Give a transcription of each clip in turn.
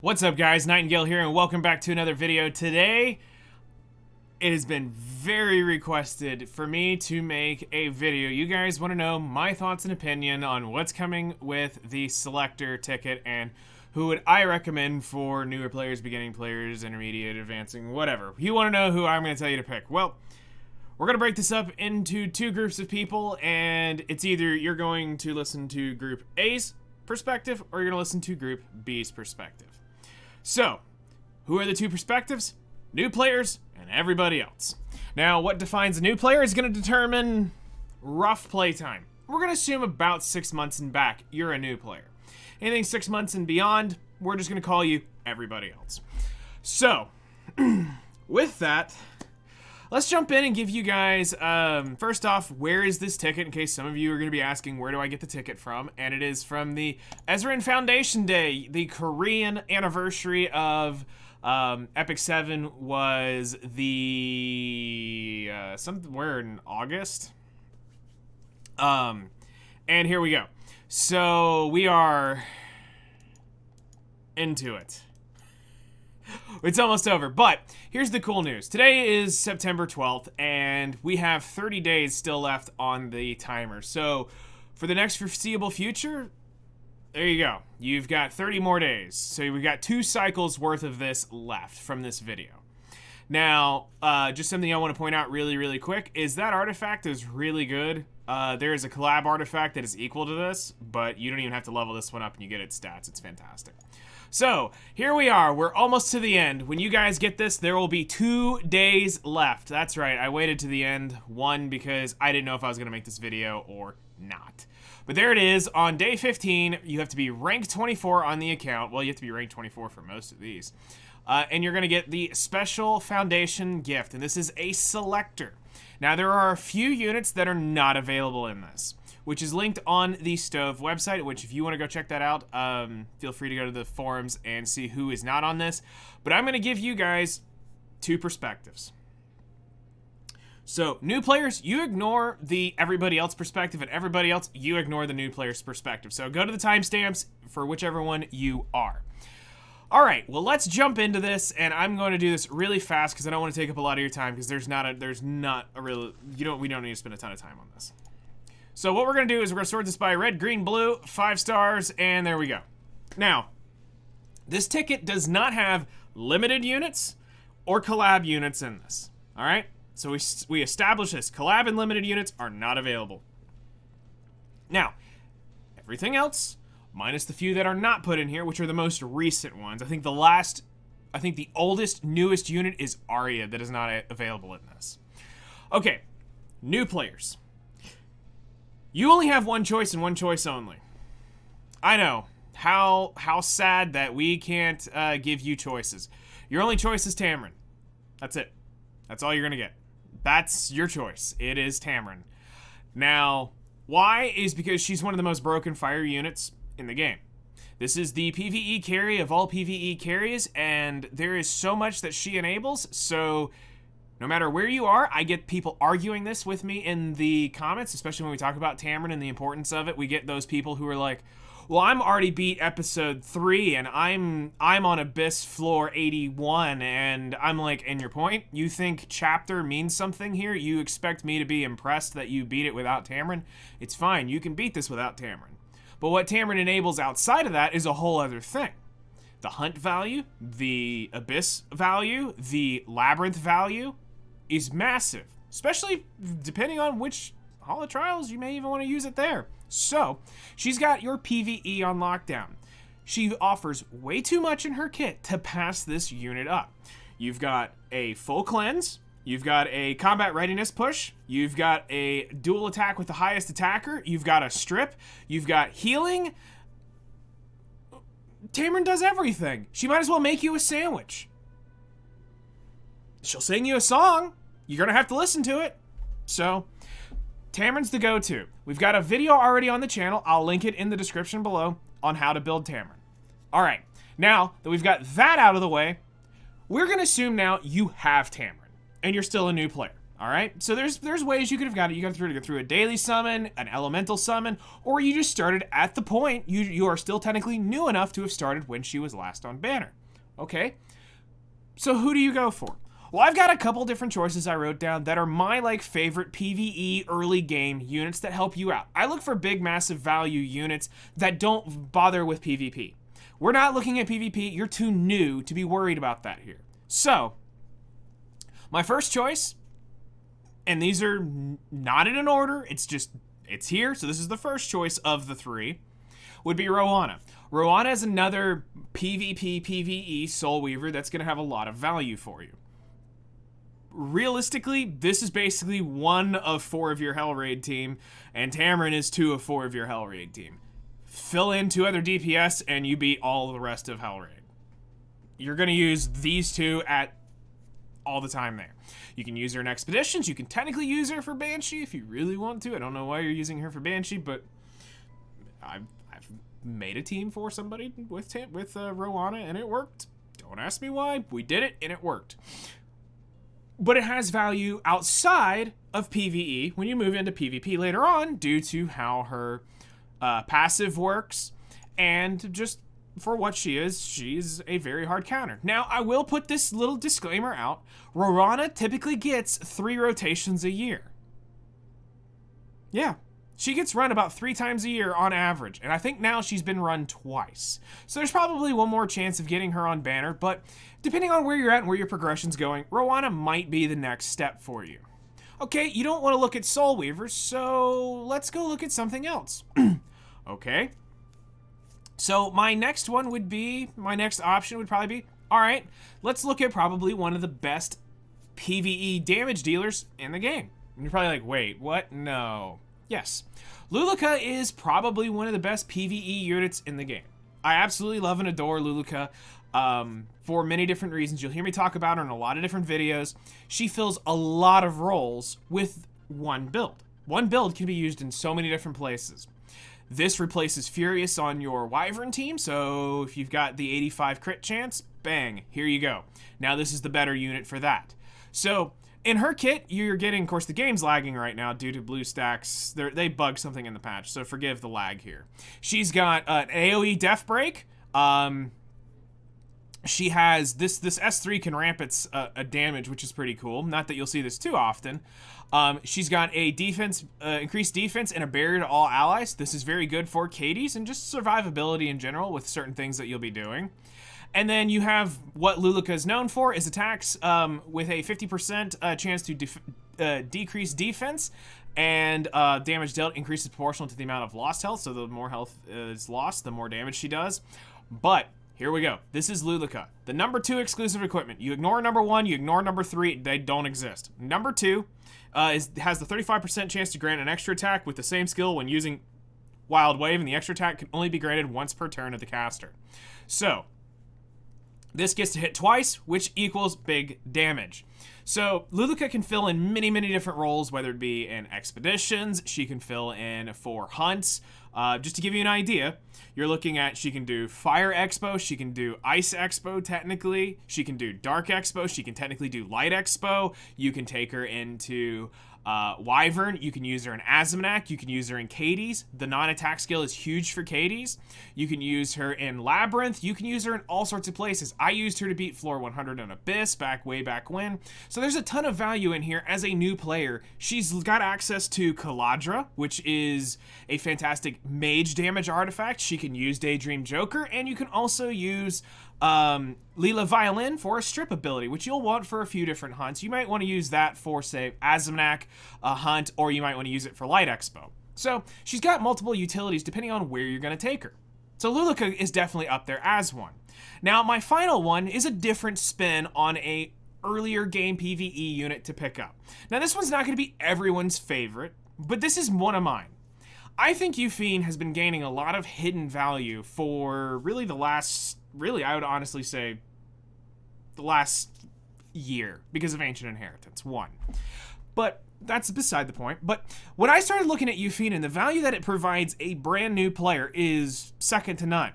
What's up, guys? Nightingale here, and welcome back to another video. Today, it has been very requested for me to make a video. You guys want to know my thoughts and opinion on what's coming with the Selector ticket and who would I recommend for newer players, beginning players, intermediate, advancing, whatever. You want to know who I'm going to tell you to pick. Well, we're going to break this up into two groups of people, and it's either you're going to listen to Group A's perspective or you're going to listen to Group B's perspective. So, who are the two perspectives? New players and everybody else. Now, what defines a new player is going to determine rough playtime. We're going to assume about 6 months and back, you're a new player. Anything 6 months and beyond, we're just going to call you everybody else. So, with that, let's jump in and give you guys, first off, where is this ticket, in case some of you are going to be asking, where do I get the ticket from? And it is from the Ezrin Foundation Day, the Korean anniversary of Epic 7 was the, somewhere in August. And here we go. So, we are into it. It's almost over, but here's the cool news. Today is September 12th, and we have 30 days still left on the timer. So, for the next foreseeable future, there you go. You've got 30 more days. So, we've got 2 cycles worth of this left from this video. Now, just something I want to point out really quick is that artifact is really good. There is a collab artifact that is equal to this, but you don't even have to level this one up and you get its stats. It's fantastic. So, here we are. We're almost to the end. When you guys get this, there will be 2 days left. That's right. I waited to the end. One, because I didn't know if I was going to make this video or not. But there it is. On day 15, you have to be rank 24 on the account. Well, you have to be rank 24 for most of these. And you're going to get the special foundation gift. And this is a Selector. Now, there are a few units that are not available in this, which is linked on the Stove website, which if you want to go check that out, feel free to go to the forums and see who is not on this. But I'm going to give you guys 2 perspectives. So, new players, you ignore the everybody else perspective, and everybody else, you ignore the new player's perspective. So, go to the timestamps for whichever one you are. Alright, well, let's jump into this, and I'm going to do this really fast because I don't want to take up a lot of your time because there's not a real, we don't need to spend a ton of time on this. So what we're going to do is we're going to sort this by red, green, blue, 5 stars, and there we go. Now, this ticket does not have limited units or collab units in this. All right? So we establish this. Collab and limited units are not available. Now, everything else, minus the few that are not put in here, which are the most recent ones. I think the oldest, newest unit is Arya that is not available in this. Okay, new players. You only have one choice and one choice only. I know. How sad that we can't give you choices. Your only choice is Tamarinne. That's it. That's all you're going to get. That's your choice. It is Tamarinne. Now, why is because she's one of the most broken fire units in the game. This is the PvE carry of all PvE carries, and there is so much that she enables, so no matter where you are, I get people arguing this with me in the comments, especially when we talk about Tamarinne and the importance of it. We get those people who are like, well, I'm already beat episode 3 and I'm on Abyss floor 81, and I'm like, and your point? You think chapter means something here? You expect me to be impressed that you beat it without Tamarinne? It's fine, you can beat this without Tamarinne. But what Tamarinne enables outside of that is a whole other thing. The hunt value, the Abyss value, the Labyrinth value is massive, especially depending on which Hall of Trials you may even want to use it there. So, she's got your PvE on lockdown. She offers way too much in her kit to pass this unit up. You've got a full cleanse, you've got a combat readiness push, you've got a dual attack with the highest attacker, you've got a strip, you've got healing. Tamarinne does everything. She might as well make you a sandwich. She'll sing you a song. You're going to have to listen to it. So, Tamarinne's the go-to. We've got a video already on the channel. I'll link it in the description below on how to build Tamarinne. All right. Now that we've got that out of the way, we're going to assume now you have Tamarinne and you're still a new player. All right, so there's ways you could have got it. You got to go through a daily summon, an elemental summon, or you just started at the point. You are still technically new enough to have started when she was last on banner. Okay, so who do you go for? Well, I've got a couple different choices I wrote down that are my favorite PvE early game units that help you out. I look for big, massive value units that don't bother with PvP. We're not looking at PvP. You're too new to be worried about that here. So, my first choice. And these are not in an order, it's here, so this is the first choice of the three, would be Rowana. Rowana is another PvP, PvE Soul Weaver that's going to have a lot of value for you. Realistically, this is basically 1 of 4 of your Hell Raid team, and Tamarinne is 2 of 4 of your Hell Raid team. Fill in 2 other DPS, and you beat all the rest of Hell Raid. You're going to use these 2 at all the time there. You can use her in expeditions. You can technically use her for Banshee if you really want to. I don't know why you're using her for Banshee, but I've made a team for somebody with Rowana, and it worked. Don't ask me why. We did it, and it worked. But it has value outside of PvE when you move into PvP later on due to how her passive works and just for what she is, she's a very hard counter. Now, I will put this little disclaimer out. Rowana typically gets 3 rotations a year. Yeah, she gets run about 3 times a year on average, and I think now she's been run twice. So there's probably one more chance of getting her on banner, but depending on where you're at and where your progression's going, Rowana might be the next step for you. Okay, you don't want to look at Soul Weavers, so let's go look at something else. Okay. So my next option would probably be, all right, let's look at probably one of the best PvE damage dealers in the game. And you're probably like, wait, what? No. Yes. Luluka is probably one of the best PvE units in the game. I absolutely love and adore Luluka for many different reasons. You'll hear me talk about her in a lot of different videos. She fills a lot of roles with one build. One build can be used in so many different places. This replaces Furious on your Wyvern team, so if you've got the 85 crit chance, bang, here you go. Now this is the better unit for that. So in her kit, you're getting, of course, the game's lagging right now due to BlueStacks. They bugged something in the patch, so forgive the lag here. She's got an AoE Death Break. She has this S3 can ramp its damage, which is pretty cool. Not that you'll see this too often. She's got a increased defense and a barrier to all allies. This is very good for Katie's and just survivability in general with certain things that you'll be doing. And then you have what Luluka is known for is attacks with a 50% chance to decrease defense, and damage dealt increases proportional to the amount of lost health. So the more health is lost, the more damage she does. But here we go. This is Luluka, the number 2 exclusive equipment. You ignore number 1, you ignore number 3, they don't exist. Number 2 has the 35% chance to grant an extra attack with the same skill when using Wild Wave, and the extra attack can only be granted once per turn of the caster. So this gets to hit twice, which equals big damage. So Luluka can fill in many, many different roles, whether it be in expeditions, she can fill in for hunts. Just to give you an idea, you're looking at, she can do Fire Expo, she can do Ice Expo technically, she can do Dark Expo, she can technically do Light Expo, you can take her into Wyvern, you can use her in Azimnak, you can use her in Katie's. The non-attack skill is huge for Katie's. You can use her in Labyrinth, you can use her in all sorts of places. I used her to beat floor 100 in Abyss way back when. So there's a ton of value in here as a new player. She's got access to Kaladra, which is a fantastic mage damage artifact. She can use Daydream Joker, and you can also use Leela Violin for a strip ability, which you'll want for a few different hunts. You might want to use that for, say, Azimnak hunt, or you might want to use it for Light Expo. So she's got multiple utilities depending on where you're going to take her. So Luluka is definitely up there as one. Now, my final one is a different spin on a earlier game PvE unit to pick up. Now, this one's not going to be everyone's favorite, but this is one of mine. I think Yufine has been gaining a lot of hidden value for really I would honestly say the last year because of Ancient Inheritance 1. But that's beside the point. But when I started looking at Yufine and the value that it provides a brand new player is second to none.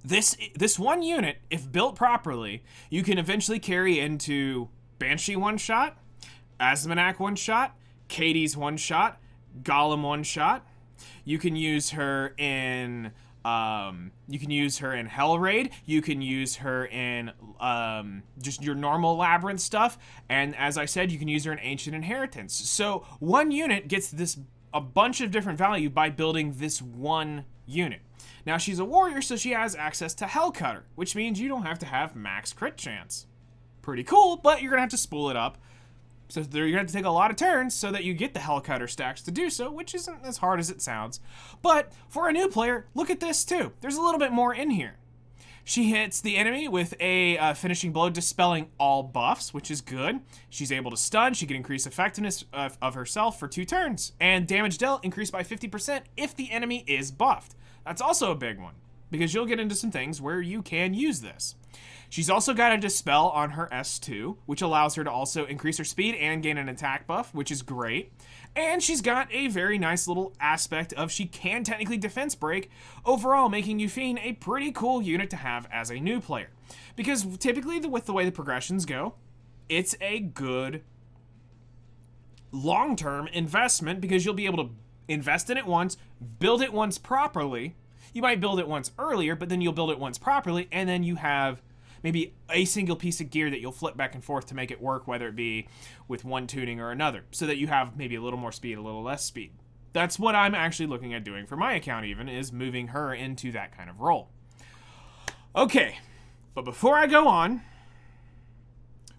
This one unit, if built properly, you can eventually carry into Banshee one-shot, Asmonak one-shot, Katie's one-shot, Golem one-shot. You can use her in Hell Raid. You can use her in just your normal Labyrinth stuff. And as I said, you can use her in Ancient Inheritance. So one unit gets a bunch of different value by building this one unit. Now she's a warrior, so she has access to Hellcutter, which means you don't have to have max crit chance. Pretty cool, but you're gonna have to spool it up. So you're gonna have to take a lot of turns so that you get the Hellcutter stacks to do so, which isn't as hard as it sounds. But for a new player, look at this too. There's a little bit more in here. She hits the enemy with a finishing blow, dispelling all buffs, which is good. She's able to stun. She can increase effectiveness of herself for 2 turns. And damage dealt increased by 50% if the enemy is buffed. That's also a big one, because you'll get into some things where you can use this. She's also got a Dispel on her S2, which allows her to also increase her speed and gain an attack buff, which is great. And she's got a very nice little aspect of she can technically defense break, overall making Yufine a pretty cool unit to have as a new player. Because typically, with the way the progressions go, it's a good long-term investment, because you'll be able to invest in it once, build it once properly. You might build it once earlier, but then you'll build it once properly, and then you have maybe a single piece of gear that you'll flip back and forth to make it work, whether it be with one tuning or another, so that you have maybe a little more speed, a little less speed. That's what I'm actually looking at doing for my account even, is moving her into that kind of role. Okay, but before I go on,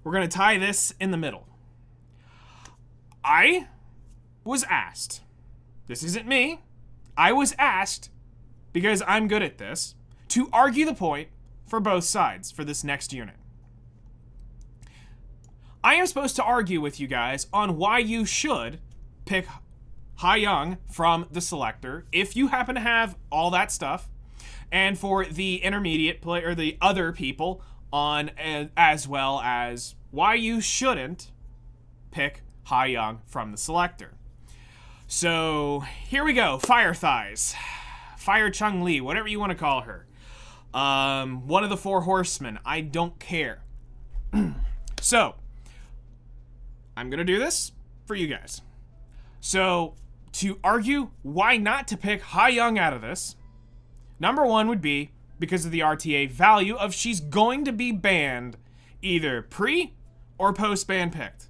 we're going to tie this in the middle. I was asked, this isn't me, I was asked, because I'm good at this, to argue the point for both sides for this next unit. I am supposed to argue with you guys on why you should pick Hwayoung from the Selector if you happen to have all that stuff, and for the intermediate player, or the other people, on as well as why you shouldn't pick Hwayoung from the Selector. So here we go. Fire Thighs, Fire Chung Li, whatever you want to call her. One of the 4 horsemen. I don't care. So, I'm gonna do this for you guys. So, to argue why not to pick Hwayoung out of this, number 1 would be because of the RTA value of she's going to be banned either pre or post ban picked.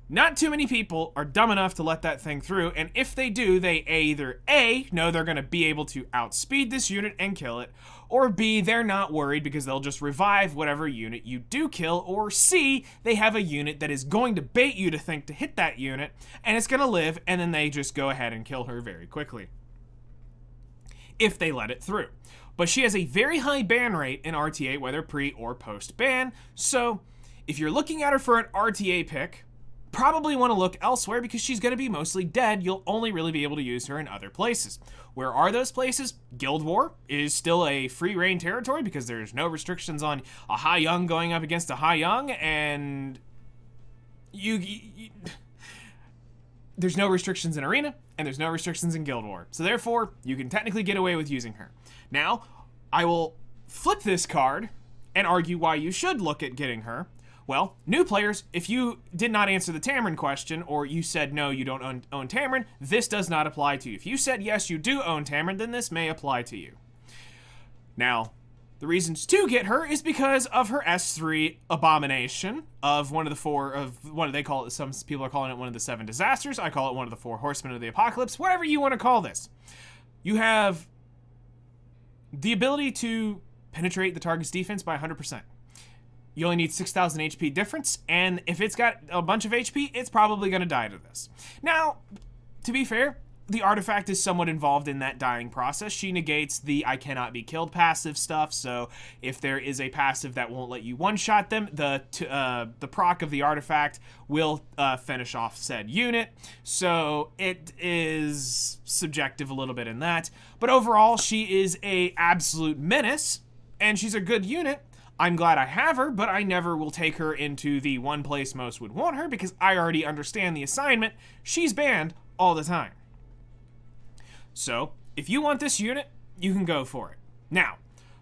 Not too many people are dumb enough to let that thing through, and if they do, they either A, know they're going to be able to outspeed this unit and kill it, or B, they're not worried because they'll just revive whatever unit you do kill, or C, they have a unit that is going to bait you to think to hit that unit, and it's going to live, and then they just go ahead and kill her very quickly, if they let it through. But she has a very high ban rate in RTA, whether pre or post ban, so if you're looking at her for an RTA pick, probably want to look elsewhere because she's going to be mostly dead. You'll only really be able to use her in other places. Where are those places? Guild War is still a free reign territory because there's no restrictions on a Hwayoung going up against a Hwayoung, and there's no restrictions in Arena, and there's no restrictions in Guild War. So therefore, you can technically get away with using her. Now, I will flip this card and argue why you should look at getting her. Well, new players, if you did not answer the Tamarinne question, or you said no, you don't own Tamarinne, this does not apply to you. If you said yes, you do own Tamarinne, then this may apply to you. Now, the reasons to get her is because of her S3 abomination of one of the 4, of what they call it, some people are calling it one of the 7 disasters. I call it one of the 4 horsemen of the apocalypse, whatever you want to call this. You have the ability to penetrate the target's defense by 100%. You only need 6,000 HP difference, and if it's got a bunch of HP, it's probably going to die to this. Now, to be fair, the artifact is somewhat involved in that dying process. She negates the I cannot be killed passive stuff, so if there is a passive that won't let you one-shot them, the proc of the artifact will finish off said unit. So it is subjective a little bit in that. But overall, she is a absolute menace, and she's a good unit. I'm glad I have her, but I never will take her into the one place most would want her because I already understand the assignment. She's banned all the time. So, if you want this unit, you can go for it. Now,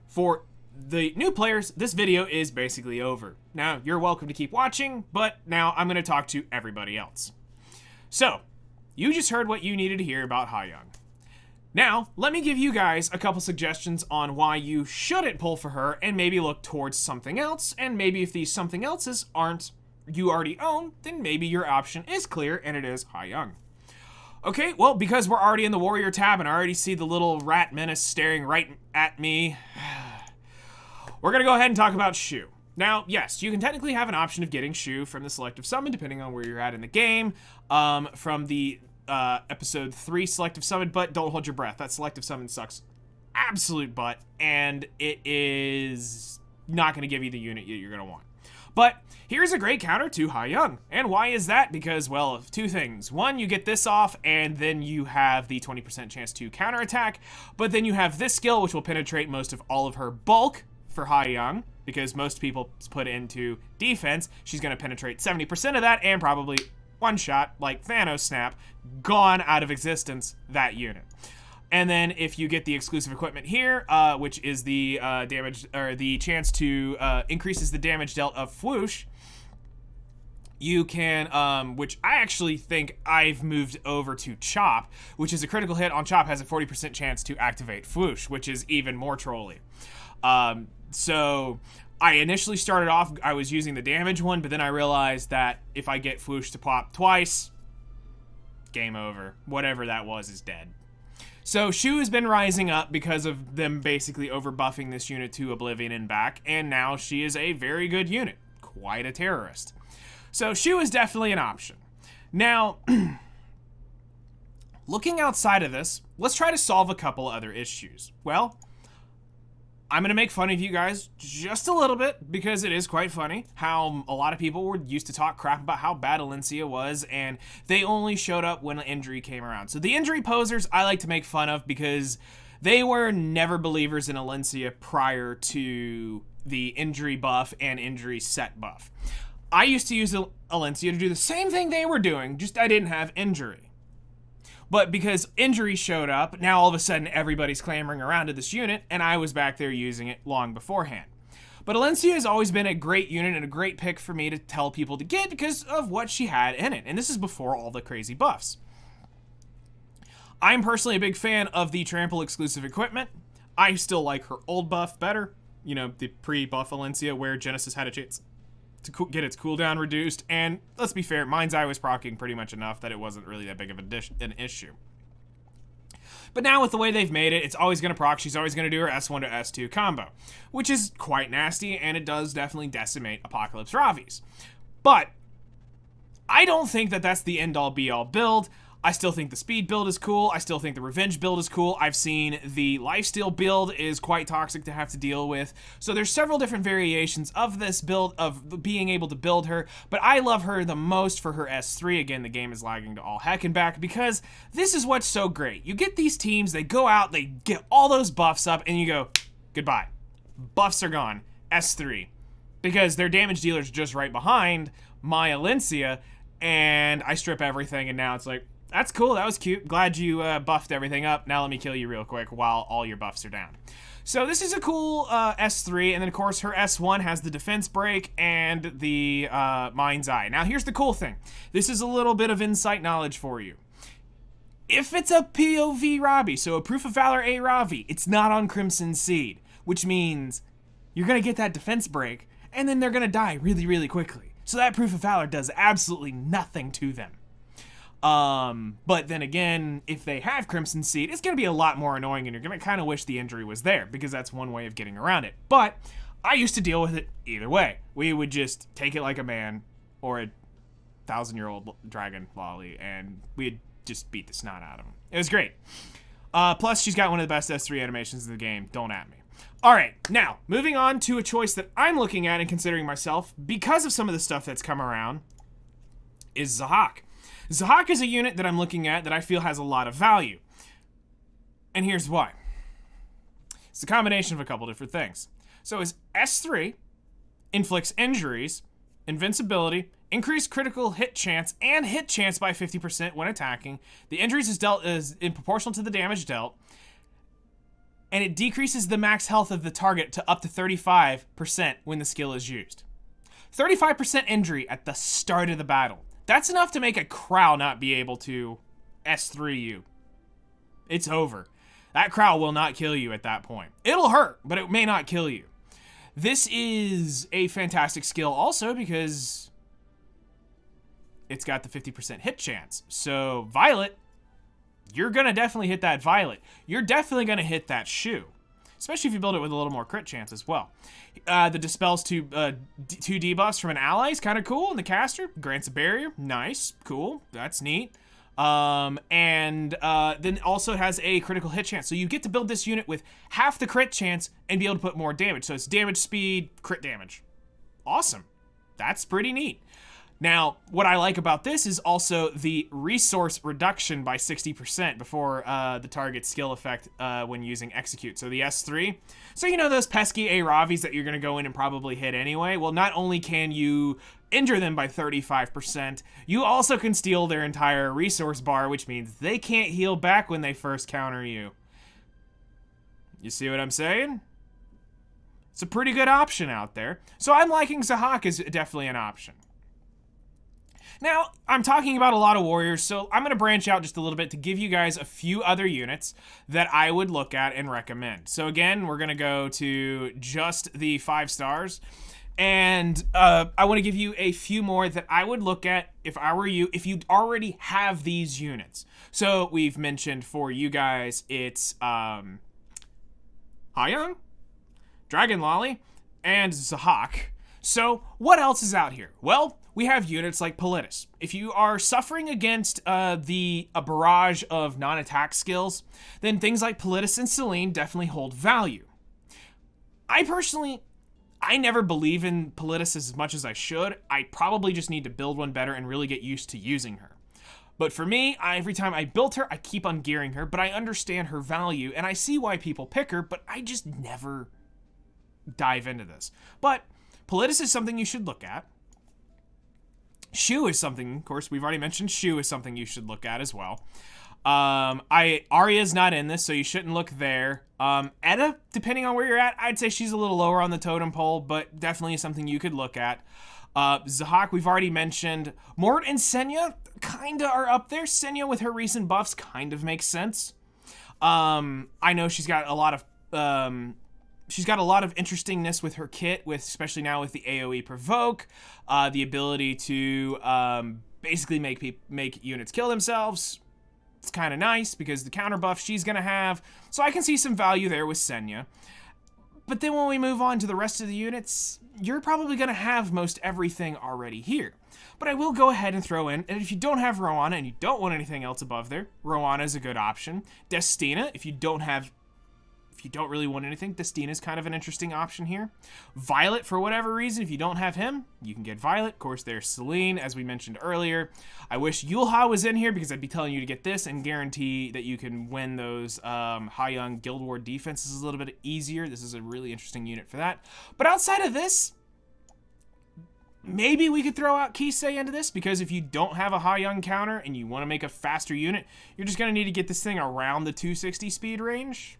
for the new players, this video is basically over. Now, you're welcome to keep watching, but now I'm going to talk to everybody else. So, you just heard what you needed to hear about Hwayoung. Now, let me give you guys a couple suggestions on why you shouldn't pull for her and maybe look towards something else, and maybe if these something else's aren't you already own, then maybe your option is clear and it is Hwayoung. Okay, well, because we're already in the Warrior tab and I already see the little rat menace staring right at me, we're gonna go ahead and talk about Shu. Now, yes, you can technically have an option of getting Shu from the Selective Summon, depending on where you're at in the game, from the episode 3 Selective Summon, but don't hold your breath. That Selective Summon sucks absolute butt, and it is not going to give you the unit you're going to want. But here's a great counter to Hwayoung. And why is that? Because, well, two things. One, you get this off, and then you have the 20% chance to counterattack, but then you have this skill, which will penetrate most of all of her bulk for Hwayoung, because most people put into defense. She's going to penetrate 70% of that, and probably one shot, like Thanos snap, gone out of existence, that unit. And then if you get the exclusive equipment here, which is the damage, or the chance to increases the damage dealt of Whoosh, you can, which I actually think I've moved over to Chop, which is a critical hit on Chop has a 40% chance to activate Whoosh, which is even more trolly. So I initially started off, I was using the damage one, but then I realized that if I get Whoosh to pop twice, game over. Whatever that was is dead. So Shu has been rising up because of them basically overbuffing this unit to Oblivion and back, and now she is a very good unit. Quite a terrorist. So Shu is definitely an option. Now, looking outside of this, let's try to solve a couple other issues. Well, I'm going to make fun of you guys just a little bit because it is quite funny how a lot of people were used to talk crap about how bad Alencia was, and they only showed up when an injury came around. So the injury posers I like to make fun of because they were never believers in Alencia prior to the injury buff and injury set buff. I used to use Alencia to do the same thing they were doing, just I didn't have injury. But because injury showed up, now all of a sudden everybody's clamoring around to this unit, and I was back there using it long beforehand. But Alencia has always been a great unit and a great pick for me to tell people to get because of what she had in it. And this is before all the crazy buffs. I'm personally a big fan of the Trample exclusive equipment. I still like her old buff better. You know, the pre-buff Alencia where Genesis had a chance to get its cooldown reduced, and let's be fair, Mind's Eye was proccing pretty much enough that it wasn't really that big of an issue. But now with the way they've made it, it's always going to proc, she's always going to do her S1 to S2 combo, which is quite nasty, and it does definitely decimate Apocalypse Ravi's. But I don't think that that's the end-all be-all build. I still think the speed build is cool. I still think the revenge build is cool. I've seen the lifesteal build is quite toxic to have to deal with. So there's several different variations of this build, of being able to build her, but I love her the most for her S3. Again, the game is lagging to all heck and back because this is what's so great. You get these teams, they go out, they get all those buffs up, and you go, goodbye. Buffs are gone. S3. Because their damage dealer's just right behind my Alencia, and I strip everything, and now it's like, that's cool, that was cute. Glad you buffed everything up. Now let me kill you real quick while all your buffs are down. So this is a cool S3, and then of course her S1 has the defense break and the Mind's Eye. Now here's the cool thing. This is a little bit of insight knowledge for you. If it's a POV Ravi, so a Proof of Valor A Ravi, it's not on Crimson Seed, which means you're gonna get that defense break, and then they're gonna die really, really quickly. So that Proof of Valor does absolutely nothing to them. But then again, if they have Crimson Seed, it's going to be a lot more annoying, and you're going to kind of wish the injury was there, because that's one way of getting around it. But I used to deal with it either way. We would just take it like a man, or a 1,000-year-old dragon lolly, and we'd just beat the snot out of him. It was great. Plus, she's got one of the best S3 animations in the game. Don't at me. Alright, now, moving on to a choice that I'm looking at and considering myself, because of some of the stuff that's come around, is Zahak. Zahak is a unit that I'm looking at that I feel has a lot of value. And here's why. It's a combination of a couple different things. So his S3 inflicts injuries, invincibility, increased critical hit chance, and hit chance by 50% when attacking. The injuries is dealt is in proportional to the damage dealt. and it decreases the max health of the target to up to 35% when the skill is used. 35% injury at the start of the battle. That's enough to make a Crow not be able to S3 you. It's over. That Crow will not kill you at that point. It'll hurt, but it may not kill you. This is a fantastic skill also because it's got the 50% hit chance. So Violet, you're gonna definitely hit that Violet. You're definitely gonna hit that Shu, especially if you build it with a little more crit chance as well. The dispels two debuffs from an ally is kind of cool. And the caster grants a barrier. Nice, cool, that's neat. Then also has a critical hit chance. So you get to build this unit with half the crit chance and be able to put more damage. So it's damage speed, crit damage. Awesome. That's pretty neat. Now, what I like about this is also the resource reduction by 60% before the target's skill effect when using execute. So the S3. So you know those pesky A-Ravis that you're going to go in and probably hit anyway? Well, not only can you injure them by 35%, you also can steal their entire resource bar, which means they can't heal back when they first counter you. You see what I'm saying? It's a pretty good option out there. So I'm liking Zahak as definitely an option. Now, I'm talking about a lot of warriors, so I'm going to branch out just a little bit to give you guys a few other units that I would look at and recommend. So again, we're going to go to just the 5 stars, and I want to give you a few more that I would look at if I were you, if you already have these units. So we've mentioned for you guys, it's Hwayoung, Dragon Lolly, and Zahak. So what else is out here? Well, we have units like Politis. If you are suffering against a barrage of non-attack skills, then things like Politis and Celine definitely hold value. I never believe in Politis as much as I should. I probably just need to build one better and really get used to using her. But for me, every time I built her, I keep on gearing her, but I understand her value, and I see why people pick her, but I just never dive into this. But Politis is something you should look at. Shu is something, of course, we've already mentioned Shu is something you should look at as well. Arya's not in this, so you shouldn't look there. Edda, depending on where you're at, I'd say she's a little lower on the totem pole, but definitely something you could look at. Zahak, we've already mentioned. Mort and Senya kinda are up there. Senya with her recent buffs kind of makes sense. I know she's got a lot of interestingness with her kit, especially now with the AoE provoke, the ability to basically make units kill themselves. It's kind of nice because the counter buff she's gonna have, so I can see some value there with Senya. But then when we move on to the rest of the units, you're probably gonna have most everything already here. But I will go ahead and throw in, and if you don't have Roana and you don't want anything else above there, Roana is a good option. Destina, if you don't really want anything, Destina is kind of an interesting option here. Violet, for whatever reason, if you don't have him, you can get Violet. Of course, there's Celine, as we mentioned earlier. I wish Yulha was in here because I'd be telling you to get this and guarantee that you can win those Hwayoung Guild War defenses a little bit easier. This is a really interesting unit for that. But outside of this, maybe we could throw out Kisei into this, because if you don't have a Hwayoung counter and you want to make a faster unit, you're just going to need to get this thing around the 260 speed range.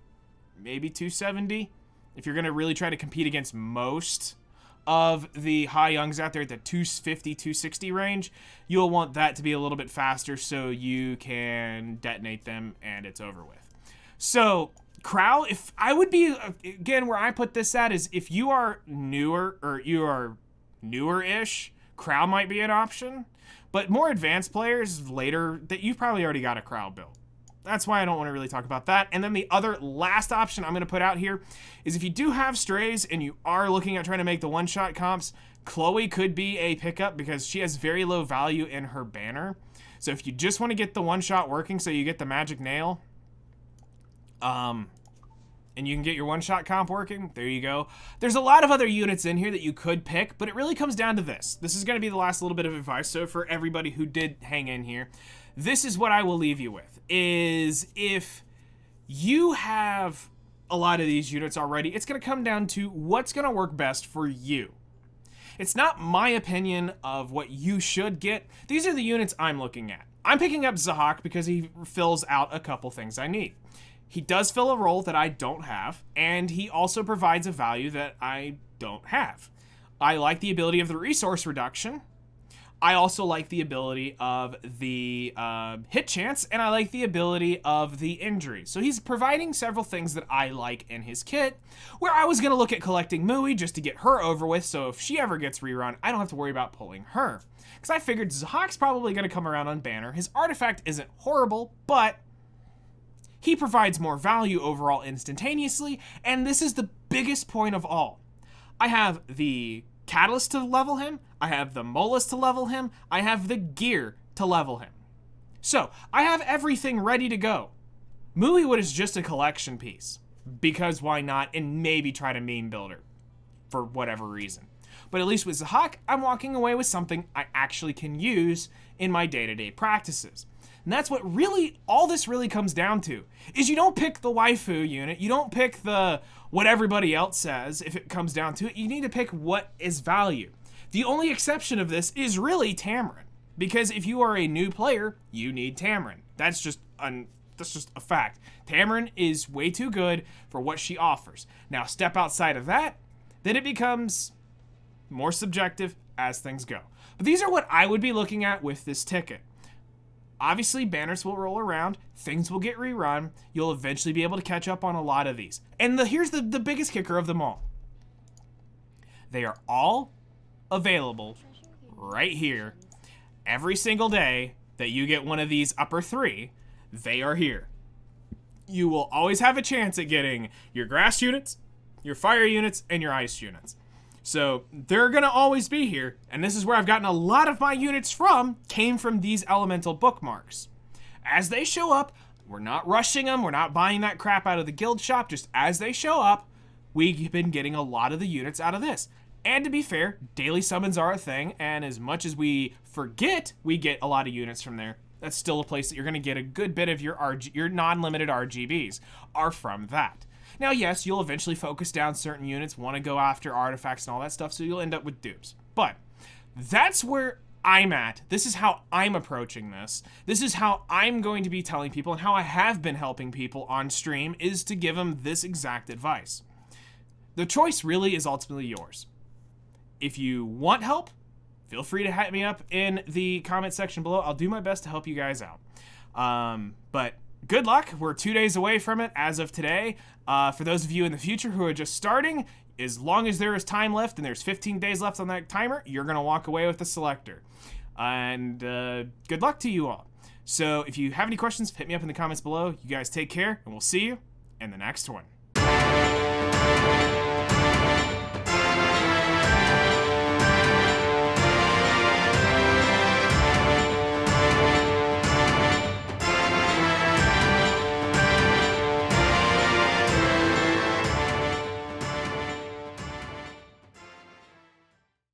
Maybe 270. If you're going to really try to compete against most of the Hwayoungs out there at the 250, 260 range, you'll want that to be a little bit faster so you can detonate them and it's over with. So, Crow, if I would be, again, where I put this at is if you are newer, or you are newer-ish, Crow might be an option. But more advanced players later, that you've probably already got a Crow built. That's why I don't want to really talk about that. And then the other last option I'm going to put out here is if you do have strays and you are looking at trying to make the one-shot comps, Chloe could be a pickup because she has very low value in her banner. So if you just want to get the one-shot working so you get the magic nail, and you can get your one-shot comp working, there you go. There's a lot of other units in here that you could pick, but it really comes down to this. This is going to be the last little bit of advice. So for everybody who did hang in here, this is what I will leave you with, is if you have a lot of these units already, it's going to come down to what's going to work best for you. It's not my opinion of what you should get. These are the units I'm looking at. I'm picking up Zahak because he fills out a couple things I need. He does fill a role that I don't have, and he also provides a value that I don't have. I like the ability of the resource reduction. I also like the ability of the hit chance, and I like the ability of the injury. So he's providing several things that I like in his kit, where I was going to look at collecting Mui just to get her over with, so if she ever gets rerun, I don't have to worry about pulling her. Because I figured Zahak's probably going to come around on banner. His artifact isn't horrible, but he provides more value overall instantaneously, and this is the biggest point of all. I have the Catalyst to level him, I have the Molus to level him, I have the gear to level him. So, I have everything ready to go. Muiwood is just a collection piece, because why not, and maybe try to meme builder, for whatever reason. But at least with Zahak, I'm walking away with something I actually can use in my day-to-day practices. And that's what really, all this really comes down to, is you don't pick the waifu unit, you don't pick the what everybody else says if it comes down to it, you need to pick what is value. The only exception of this is really Tamarinne, because if you are a new player, you need Tamarinne. That's just a fact. Tamarinne is way too good for what she offers. Now step outside of that, then it becomes more subjective as things go. But these are what I would be looking at with this ticket. Obviously, banners will roll around, things will get rerun, you'll eventually be able to catch up on a lot of these. And here's the biggest kicker of them all. They are all available right here. Every single day that you get one of these upper three, they are here. You will always have a chance at getting your grass units, your fire units, and your ice units. So they're going to always be here, and this is where I've gotten a lot of my units came from these elemental bookmarks. As they show up, we're not rushing them, we're not buying that crap out of the guild shop, just as they show up, we've been getting a lot of the units out of this. And to be fair, daily summons are a thing, and as much as we forget we get a lot of units from there, that's still a place that you're going to get a good bit of your non-limited RGBs are from that. Now, yes, you'll eventually focus down certain units, want to go after artifacts and all that stuff, so you'll end up with dupes. But that's where I'm at. This is how I'm approaching this. This is how I'm going to be telling people, and how I have been helping people on stream, is to give them this exact advice. The choice really is ultimately yours. If you want help, feel free to hit me up in the comment section below. I'll do my best to help you guys out. But good luck. We're 2 days away from it as of today. For those of you in the future who are just starting, as long as there is time left and there's 15 days left on that timer, you're going to walk away with the Selector. And good luck to you all. So if you have any questions, hit me up in the comments below. You guys take care, and we'll see you in the next one.